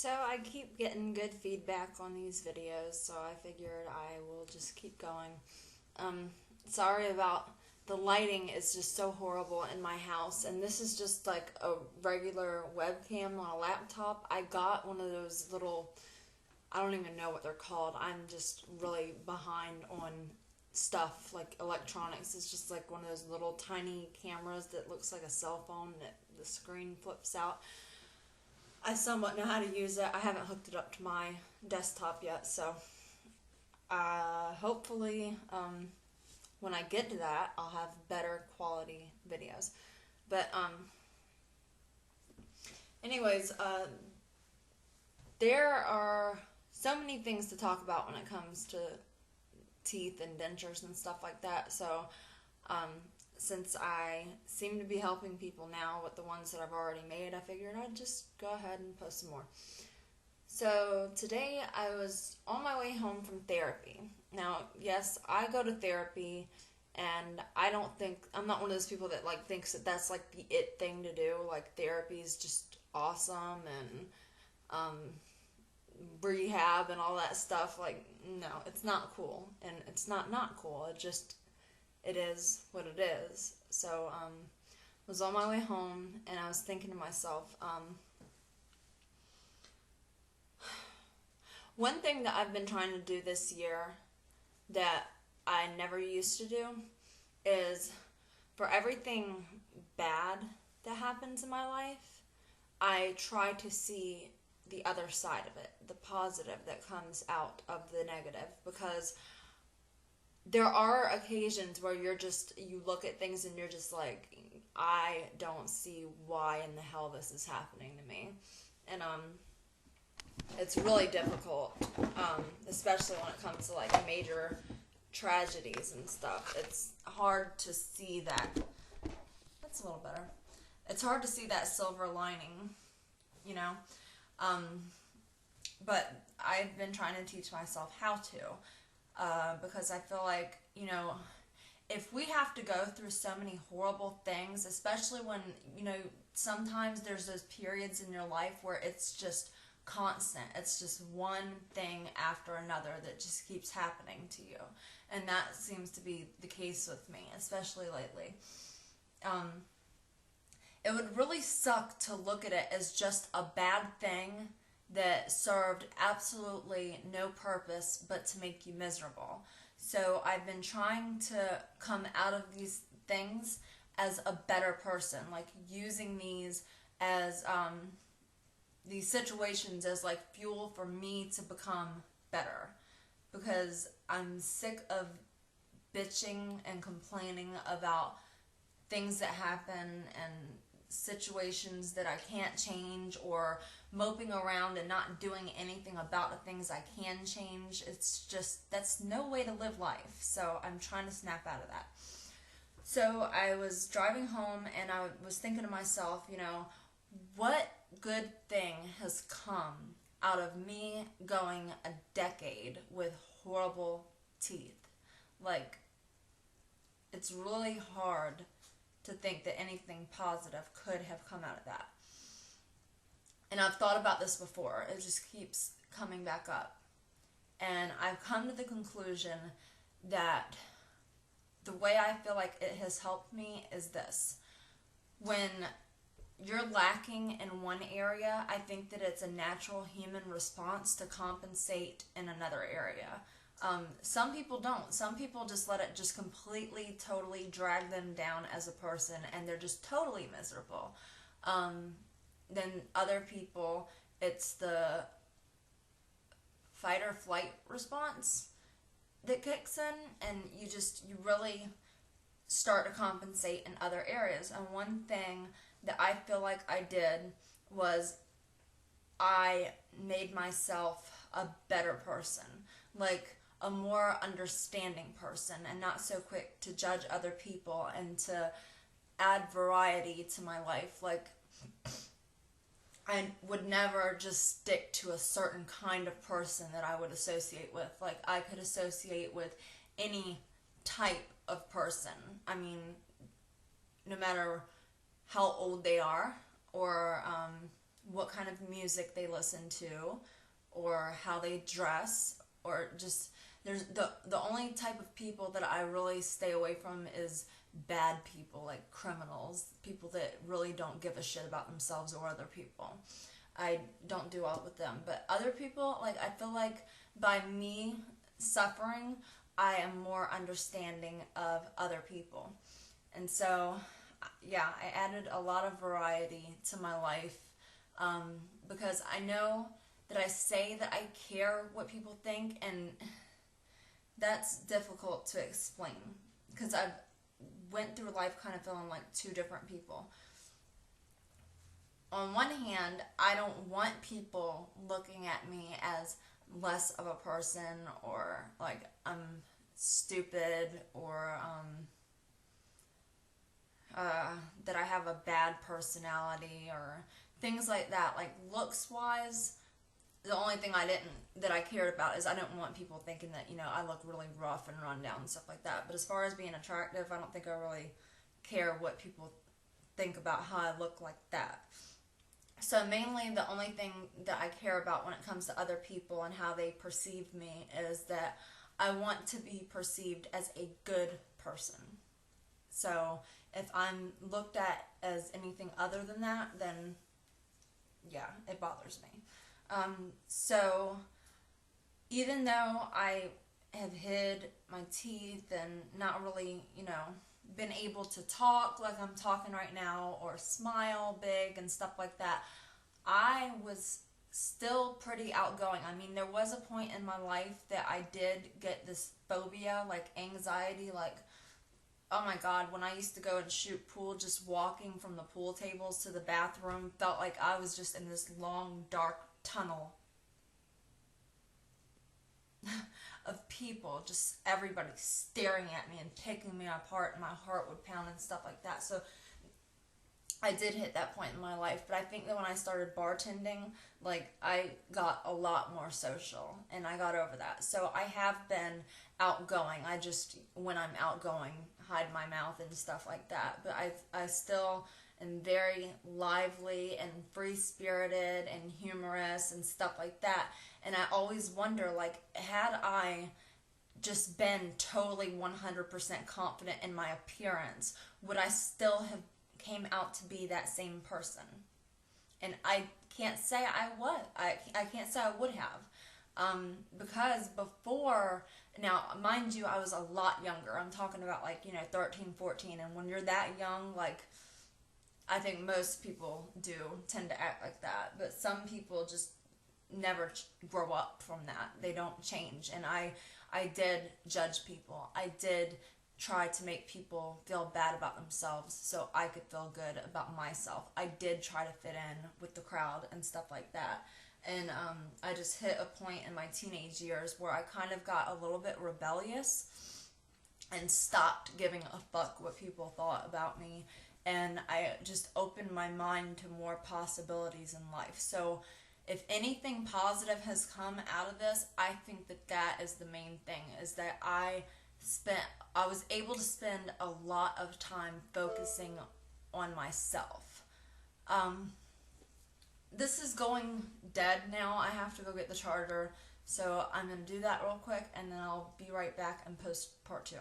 So I keep getting good feedback on these videos, so I figured I will just keep going. Um, Sorry about the lighting is just so horrible in my house, and this is just like a regular webcam on a laptop. I got one of those little, I don't even know what they're called. I'm just really behind on stuff like electronics. It's just like one of those little tiny cameras that looks like a cell phone that the screen flips out. I somewhat know how to use it. I haven't hooked it up to my desktop yet, so hopefully when I get to that, I'll have better quality videos. But anyways, there are so many things to talk about when it comes to teeth and dentures and stuff like that. So um, since I seem to be helping people now with the ones that I've already made, I figured I'd just go ahead and post some more. So today I was on my way home from therapy. Now, yes, I go to therapy, and I'm not one of those people that like thinks that that's like the it thing to do. Like therapy is just awesome, and um, rehab and all that stuff. Like, no, it's not cool, and it's not cool. It is what it is. So was on my way home, and I was thinking to myself, one thing that I've been trying to do this year that I never used to do is, for everything bad that happens in my life, I try to see the other side of it, the positive that comes out of the negative, because there are occasions where you look at things and you're just like, I don't see why in the hell this is happening to me. And it's really difficult, especially when it comes to like major tragedies and stuff. It's hard to see that. That's a little better. It's hard to see that silver lining, you know. Um, but I've been trying to teach myself how to, because I feel like, if we have to go through so many horrible things, especially when, sometimes there's those periods in your life where it's just constant. It's just one thing after another that just keeps happening to you. And that seems to be the case with me, especially lately. It would really suck to look at it as just a bad thing that served absolutely no purpose but to make you miserable. So I've been trying to come out of these things as a better person, like using these as these situations as like fuel for me to become better, because I'm sick of bitching and complaining about things that happen and situations that I can't change, or moping around and not doing anything about the things I can change. It's just, that's no way to live life. So I'm trying to snap out of that. So I was driving home and I was thinking to myself, what good thing has come out of me going a decade with horrible teeth? Like, it's really hard to think that anything positive could have come out of that. And I've thought about this before. It just keeps coming back up. And I've come to the conclusion that the way I feel like it has helped me is this. When you're lacking in one area, I think that it's a natural human response to compensate in another area. Some people don't. Some people just let it just completely, totally drag them down as a person, and they're just totally miserable. Then other people, it's the fight or flight response that kicks in, and you really start to compensate in other areas. And one thing that I feel like I did was I made myself a better person, like a more understanding person, and not so quick to judge other people, and to add variety to my life. Like, I would never just stick to a certain kind of person that I would associate with. Like, I could associate with any type of person. I mean, no matter how old they are, or what kind of music they listen to, or how they dress, or just there's the only type of people that I really stay away from is bad people, like criminals, people that really don't give a shit about themselves or other people. I don't do well with them. But other people, like, I feel like by me suffering, I am more understanding of other people. And so, yeah, I added a lot of variety to my life, because I know that I say that I care what people think, and that's difficult to explain because I've went through life kind of feeling like two different people. On one hand, I don't want people looking at me as less of a person, or like I'm stupid, or that I have a bad personality or things like that. Like looks wise, the only thing that I cared about is I don't want people thinking that, I look really rough and run down and stuff like that. But as far as being attractive, I don't think I really care what people think about how I look like that. So mainly the only thing that I care about when it comes to other people and how they perceive me is that I want to be perceived as a good person. So if I'm looked at as anything other than that, then yeah, it bothers me. So even though I have hid my teeth and not really, been able to talk like I'm talking right now, or smile big and stuff like that, I was still pretty outgoing. I mean, there was a point in my life that I did get this phobia, like anxiety, like, oh my God, when I used to go and shoot pool, just walking from the pool tables to the bathroom felt like I was just in this long, dark tunnel of people, just everybody staring at me and picking me apart, and my heart would pound and stuff like that. So I did hit that point in my life, but I think that when I started bartending, like, I got a lot more social, and I got over that. So I have been outgoing. I just, when I'm outgoing, hide my mouth and stuff like that. But I still am very lively and free-spirited and humorous and stuff like that. And I always wonder, like, had I just been totally 100% confident in my appearance, would I still have came out to be that same person? And I can't say I would. I can't say I would have. Because before, now, mind you, I was a lot younger. I'm talking about, like, 13, 14. And when you're that young, like, I think most people do tend to act like that. But some people just never grow up from that. They don't change. And I did judge people. I did try to make people feel bad about themselves so I could feel good about myself. I did try to fit in with the crowd and stuff like that. And I just hit a point in my teenage years where I kind of got a little bit rebellious and stopped giving a fuck what people thought about me. And I just opened my mind to more possibilities in life. So if anything positive has come out of this, I think that is the main thing, is that I was able to spend a lot of time focusing on myself. This is going dead now. I have to go get the charger. So I'm going to do that real quick, and then I'll be right back and post part 2.